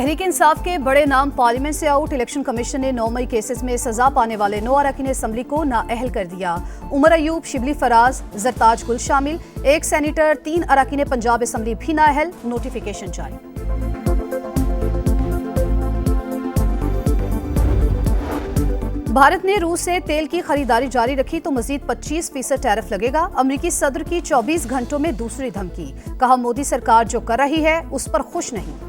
तहरीक इंसाफ के बड़े नाम पार्लियामेंट से आउट। इलेक्शन कमीशन ने 9 मई केसेस में सजा पाने वाले 9 अरकान असम्बली को नाअहल कर दिया। उमर अयूब, शिबली फराज, जरताज गुल शामिल। 1 सेनेटर, 3 अरकान पंजाब असम्बली भी नाअहल। नोटिफिकेशन जारी। भारत ने रूस से तेल की खरीदारी जारी रखी तो मजीद 25% टैरिफ लगेगा। अमरीकी सदर की 24 घंटों में दूसरी धमकी। कहा, मोदी सरकार जो कर रही है उस पर खुश नहीं।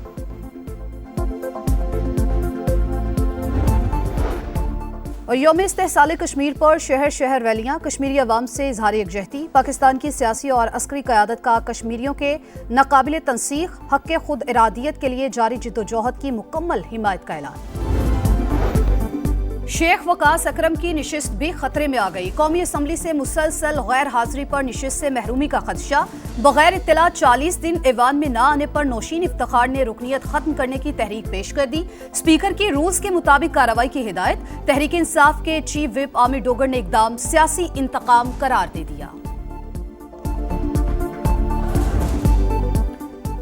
और यौम इस्तेहसाल कश्मीर पर शहर शहर रैलियां। कश्मीरी अवाम से इजहार यकजहती। पाकिस्तान की सियासी और अस्करी क़यादत का कश्मीरियों के नाकाबिल तंसीख हक़ खुद इरादियत के लिए जारी जिद्दोजहद की मुकम्मल हिमायत का ऐलान। शेख वकास अकरम की निशिस्त भी खतरे में आ गई। कौमी असम्बली से मुसलसल गैर हाजिरी पर निशिस्त से महरूमी का खदशा। बगैर इत्तला 40 दिन ऐवान में न आने पर नौशीन इफ्तिखार ने रुकनियत खत्म करने की तहरीक पेश कर दी। स्पीकर की रूल्स के मुताबिक कार्रवाई की हिदायत। तहरीक इंसाफ के चीफ विप आमिर डोगर ने इकदाम सियासी इंतकाम करार दे दिया।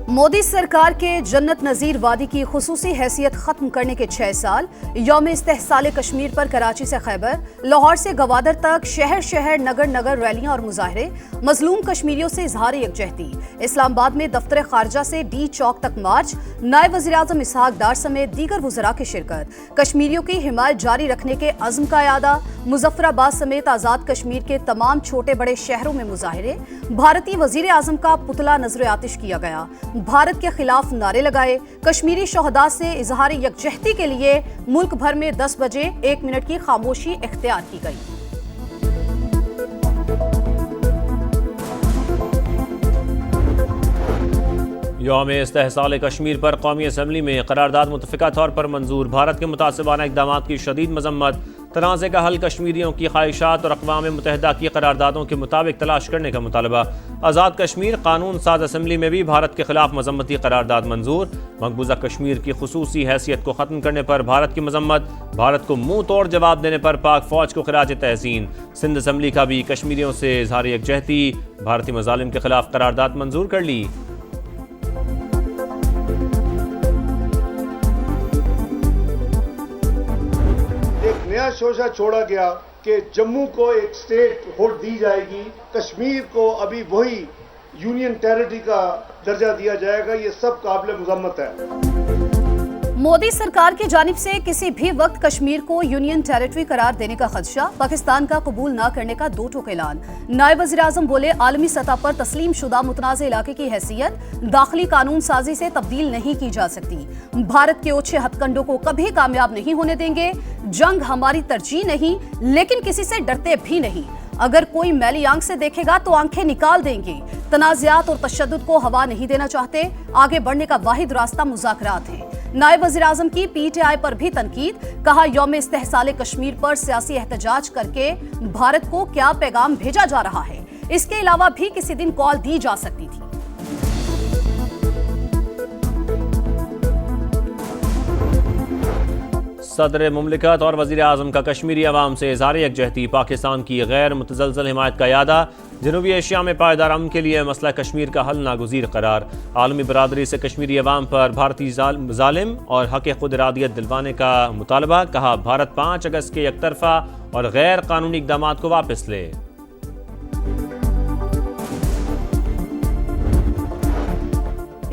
मोदी सरकार के जन्नत नजीर वादी की खुसूसी हैसियत खत्म करने के 6 साल। यौम इस्तेहसाल कश्मीर पर कराची से खैबर, लाहौर से गवादर तक शहर शहर नगर नगर रैलियां और मुजाहरे। मजलूम कश्मीरियों से इजहार यकजहती। इस्लामाबाद में दफ्तर खारजा से डी चौक तक मार्च। नायब वज़ीर-ए-आज़म इसहाक डार समेत दीगर वज़रा की शिरकत। कश्मीरियों की हिमायत जारी रखने के अज़्म का यादा। मुजफ्फराबाद समेत आज़ाद कश्मीर के तमाम छोटे बड़े शहरों में मुजाहरे। भारतीय वज़ीर-ए-आज़म का पुतला नजर आतिश किया गया। भारत के खिलाफ नारे लगाए। कश्मीरी शोहदा से इजहार यकजहती के लिए मुल्क भर में 10 बजे 1 मिनट की खामोशी इख्तियार की गई। यौम इस्तेहसाल कश्मीर पर कौमी असम्बली में करारदाद मुतफ़िका तौर पर मंजूर। भारत के मुतासिबाना इक़दाम की शदीद मजम्मत। तनाज़े का हल कश्मीरियों की ख्वाहिशात और अक़वाम मुत्तहिदा की करारदादों के मुताबिक तलाश करने का मुतालबा। आज़ाद कश्मीर कानून साज असम्बली में भी भारत के खिलाफ मजम्मती करारदाद मंजूर। मकबूजा कश्मीर की खुसूसी हैसियत को ख़त्म करने पर भारत की मजम्मत। भारत को मुंह तोड़ जवाब देने पर पाक फ़ौज को खिराज तहसीन। सिंध असम्बली का भी कश्मीरियों से इजहार यकजहती। भारतीय मज़ालिम के खिलाफ करारदाद मंजूर कर ली। नया शोशा छोड़ा गया कि जम्मू को एक स्टेट हुड दी जाएगी, कश्मीर को अभी वही यूनियन टेरिटरी का दर्जा दिया जाएगा। ये सब काबिल मुज़म्मत है। मोदी सरकार की जानिब से किसी भी वक्त कश्मीर को यूनियन टेरिटरी करार देने का खदशा। पाकिस्तान का कबूल न करने का 2 टोक ऐलान। नायब वज़ीर-ए-आज़म बोले, आलमी सतह पर तस्लीम शुदा मुतनाज़ इलाके की हैसियत दाखिली कानून साजी से तब्दील नहीं की जा सकती। भारत के ओछे हथकंडों को कभी कामयाब नहीं होने देंगे। जंग हमारी तरजीह नहीं, लेकिन किसी से डरते भी नहीं। अगर कोई मैली आंख से देखेगा तो आंखें निकाल देंगे। तनाज़ात और तशद्दुद को हवा नहीं देना चाहते। आगे बढ़ने का वाहिद रास्ता मुज़ाकरात है। नायब वज़ीर-ए-आज़म की PTI पर भी तनकीद। कहा, यौम इस्तेहसाल कश्मीर पर सियासी एहतजाज करके भारत को क्या पैगाम भेजा जा रहा है। इसके अलावा भी किसी दिन कॉल दी जा सकती थी। सदर मुमलिकत और वज़ीर-ए-आज़म का कश्मीरी अवाम से इज़हार यकजहती। पाकिस्तान की गैर मुतज़लज़ल हिमायत का यादा। जनूबी एशिया में पायदार अमन के लिए मसला कश्मीर का हल नागुज़ीर करार। आलमी बरादरी से कश्मीरी अवाम पर भारतीय ज़ालिम और हक़ खुद इरादियत दिलवाने का मुतालबा। कहा, भारत 5 अगस्त के एकतरफा और गैर कानूनी इक़दामात को वापस ले।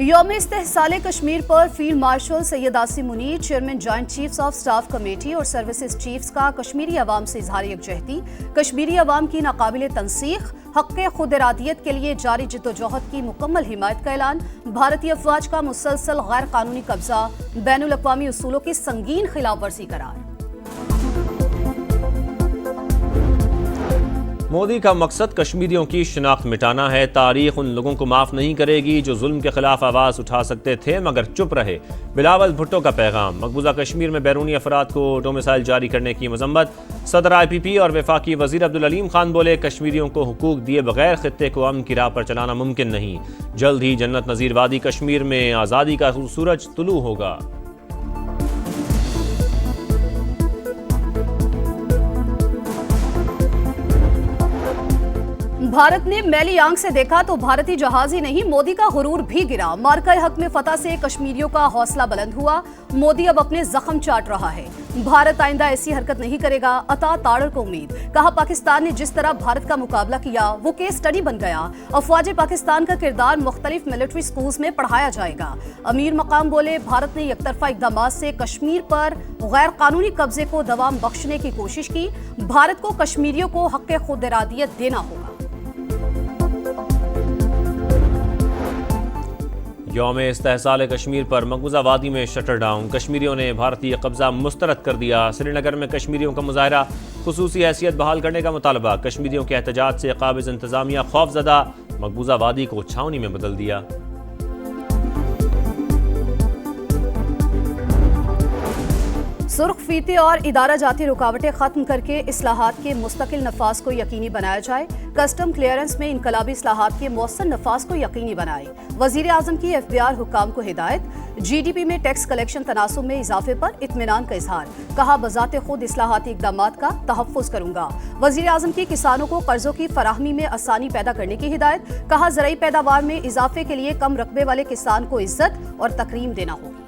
यौम इस्तेहसाल कश्मीर पर field marshal Syed Asim Munir, chairman joint chiefs of staff committee और सर्विसेज चीफ्स का कश्मीरी अवाम से इजहार यकजहती। कश्मीरी अवाम की नाकाबिल तंसीख हक़ खुद इरादियत के लिए जारी जिद्दोजहद की मुकम्मल हिमायत का ऐलान। भारतीय अफवाज का मुसलसल गैर कानूनी कब्जा। बैनुल अक़वामी उसूलों की संगीन खिलाफ वर्जी करार। मोदी का मकसद कश्मीरियों की शिनाख्त मिटाना है। तारीख उन लोगों को माफ़ नहीं करेगी जो जुल्म के खिलाफ आवाज़ उठा सकते थे मगर चुप रहे। बिलावल भुट्टो का पैगाम। मकबूजा कश्मीर में बैरूनी अफराद को डोमिसाइल जारी करने की मजम्मत। सदर IPP और वफाकी वज़ीर अब्दुल अलीम खान बोले, कश्मीरियों को हुकूक दिए बगैर खित्ते को अमन की राह पर चलाना मुमकिन नहीं। जल्द ही जन्नत नज़ीर वादी कश्मीर में आज़ादी का सूरज तुलू होगा। भारत ने मैली आंख से देखा तो भारतीय जहाज ही नहीं, मोदी का गुरूर भी गिरा। मार्का हक में फतह से कश्मीरियों का हौसला बुलंद हुआ। मोदी अब अपने जख्म चाट रहा है। भारत आइंदा ऐसी हरकत नहीं करेगा, अता ताड़र को उम्मीद। कहा पाकिस्तान ने जिस तरह भारत का मुकाबला किया वो केस स्टडी बन गया। अफवाज पाकिस्तान का किरदार मुख्तलिफ मिलिट्री स्कूल्स में पढ़ाया जाएगा। अमीर मकाम बोले, भारत ने एकतरफा इकदाम से कश्मीर पर गैर कानूनी कब्जे को दवाम बख्शने की कोशिश की। भारत को कश्मीरियों को हक खुद इरादियत देना होगा। यौम इस्तेहसाल कश्मीर पर मकबूजा वादी में शटर डाउन। कश्मीरियों ने भारतीय कब्जा मुस्तरद कर दिया। श्रीनगर में कश्मीरियों का मुजाहरा, खुसूसी हैसियत बहाल करने का मुतालबा। कश्मीरियों के एहतजाज से काबिज इंतजामिया खौफजदा, मकबूजा वादी को छावनी में बदल दिया। सुर्ख फीते और इदारा जाती रुकावटें खत्म करके इस्लाहात के मुस्तकिल नफाज को यकीनी बनाया जाए। कस्टम क्लियरेंस में इनकलाबी इस्लाहात के मौसर नफाज को यकीनी बनाए। वजीर आजम की FBR हुक्काम को हिदायत। GDP में टैक्स कलेक्शन तनासुब में इजाफे पर इत्मीनान का इजहार। कहा बजाते खुद इस्लाहाती इकदामात का तहफ़्फ़ुज़ करूंगा। वजीर आजम की किसानों को कर्जों की फराहमी में आसानी पैदा करने की हिदायत। कहा ज़राई पैदावार में इजाफे के लिए कम रकबे वाले किसान को इज्जत और तकरीम देना होगी।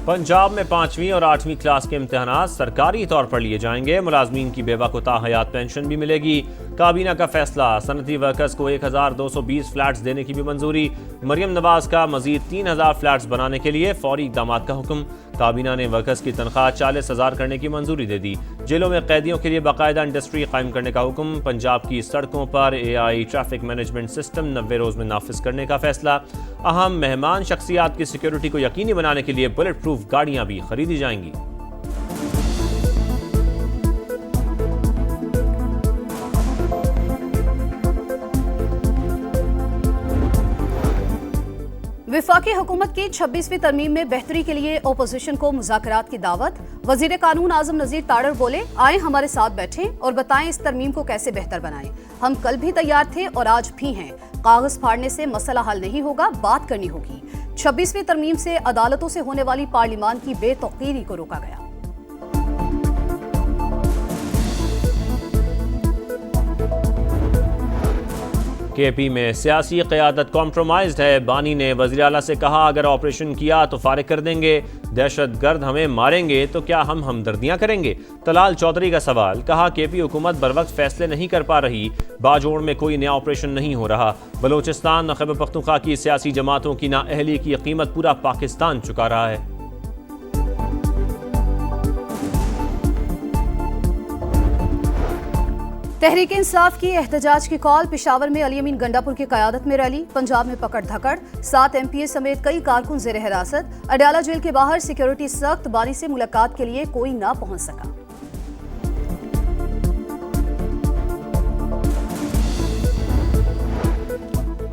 पंजाब में 5वीं और 8वीं क्लास के इम्तहानात सरकारी तौर पर लिए जाएंगे। मुलाजमीन की बेवा को ताहयात पेंशन भी मिलेगी। काबीना का फैसला, सनती वर्कर्स को 1220 फ्लैट्स देने की भी मंजूरी। मरियम नवाज का मजीद 3000 फ्लैट्स बनाने के लिए फौरी इकदाम का हुक्म। काबीना ने वर्कर्स की तनख्वाह 40,000 करने की मंजूरी दे दी। जेलों में कैदियों के लिए बाकायदा इंडस्ट्री कायम करने का हुक्म। पंजाब की सड़कों पर AI ट्रैफिक मैनेजमेंट सिस्टम 90 रोज में नाफिज करने का फैसला। अहम मेहमान शख्सियात की सिक्योरिटी को यकीनी बनाने के लिए बुलेट प्रूफ गाड़ियां भी खरीदी जाएंगी। विफाकी हुकूमत की 26वीं तरमीम में बेहतरी के लिए ओपोजिशन को मुज़ाकरात की दावत। वजीर कानून आजम नज़ीर ताड़र बोले, आए हमारे साथ बैठें और बताएं इस तरमीम को कैसे बेहतर बनाएं। हम कल भी तैयार थे और आज भी हैं। कागज फाड़ने से मसला हल नहीं होगा, बात करनी होगी। 26वीं तरमीम से अदालतों से होने वाली पार्लिमान की बेतौकीरी को रोका गया। KP में सियासी क़यादत कॉम्प्रोमाइज्ड है। बानी ने वज़ीर आला से कहा, अगर ऑपरेशन किया तो फारिग कर देंगे। दहशतगर्द हमें मारेंगे तो क्या हम हमदर्दियां करेंगे? तलाल चौधरी का सवाल। कहा, KP हुकूमत बर वक्त फैसले नहीं कर पा रही। बाजोड़ में कोई नया ऑपरेशन नहीं हो रहा। बलोचिस्तान खैबर पख्तूनख्वा की सियासी जमातों की नाअहली की कीमत पूरा पाकिस्तान चुका रहा है। तहरीक इंसाफ की एहतजाज की कॉल। पेशावर में अली अमीन गंडापुर की क़यादत में रैली। पंजाब में पकड़ धकड़, 7 MPA समेत कई कारकुन जेर हिरासत। अडयाला जेल के बाहर सिक्योरिटी सख्त। बानी से मुलाकात के लिए कोई ना पहुंच सका।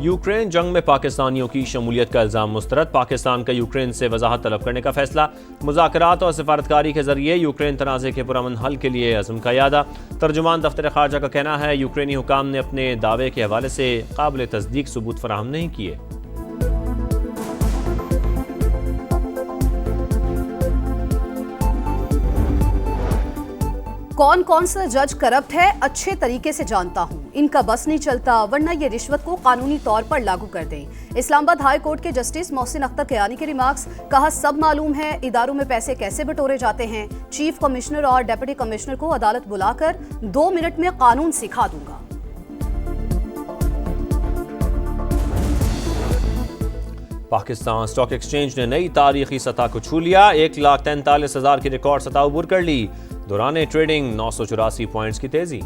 यूक्रेन जंग में पाकिस्तानियों की शमूलियत का इल्जाम मुस्तरद। पाकिस्तान का यूक्रेन से वजाहत तलब करने का फैसला। मुज़ाकरात और सिफारतकारी के जरिए यूक्रेन तनाज़े के पुरअमन हल के लिए अज़म का यादा। तर्जुमान दफ्तर खारजा का कहना है, यूक्रेनी हुकाम ने अपने दावे के हवाले से काबिल तस्दीक सबूत फराहम नहीं किए। कौन कौन सा जज करप्ट है अच्छे तरीके से जानता हूं। इनका बस नहीं चलता, वरना ये रिश्वत को कानूनी तौर पर लागू कर दें। इस्लामाबाद हाई कोर्ट के जस्टिस मोहसिन अख्तर कयानी के रिमार्क्स। कहा, सब मालूम है इदारों में पैसे कैसे बटोरे जाते हैं। चीफ कमिश्नर और डिप्टी कमिश्नर को अदालत बुलाकर 2 मिनट में कानून सिखा दूंगा। पाकिस्तान स्टॉक एक्सचेंज ने नई तारीखी सतह को छू लिया। 1,43,000 की रिकॉर्ड सतह उबूर कर ली। दौरान ट्रेडिंग 984 पॉइंट्स की तेजी।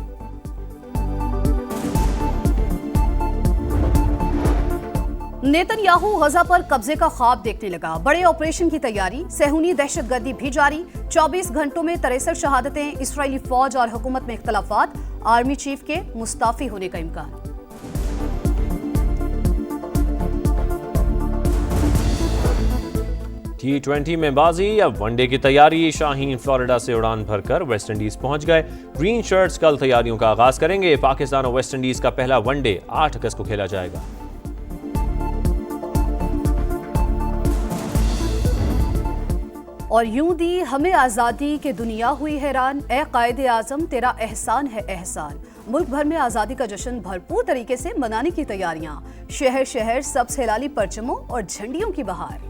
नेतन्याहू गजा पर कब्जे का ख्वाब देखने लगा। बड़े ऑपरेशन की तैयारी। सेहूनी दहशतगर्दी भी जारी। 24 घंटों में 63 शहादतें। इस्राएली फौज और हुकूमत में इख्तलाफात। आर्मी चीफ के मुस्ताफी होने का इम्कान। T20 में बाजी। अब वनडे की तैयारी। शाहीन फ्लोरिडा से उड़ान भरकर वेस्ट इंडीज पहुंच गए। ग्रीन शर्ट्स कल तैयारियों का आगाज करेंगे। पाकिस्तान और वेस्ट इंडीज का पहला वनडे 8 अगस्त को खेला जाएगा। और यूं दी हमें आज़ादी के दुनिया हुई हैरान, ए कायदे आज़म तेरा एहसान है एहसान। मुल्क भर में आज़ादी का जश्न भरपूर तरीके से मनाने की तैयारियां, शहर शहर सबसे हिलाली परचमों और झंडियों की बहार।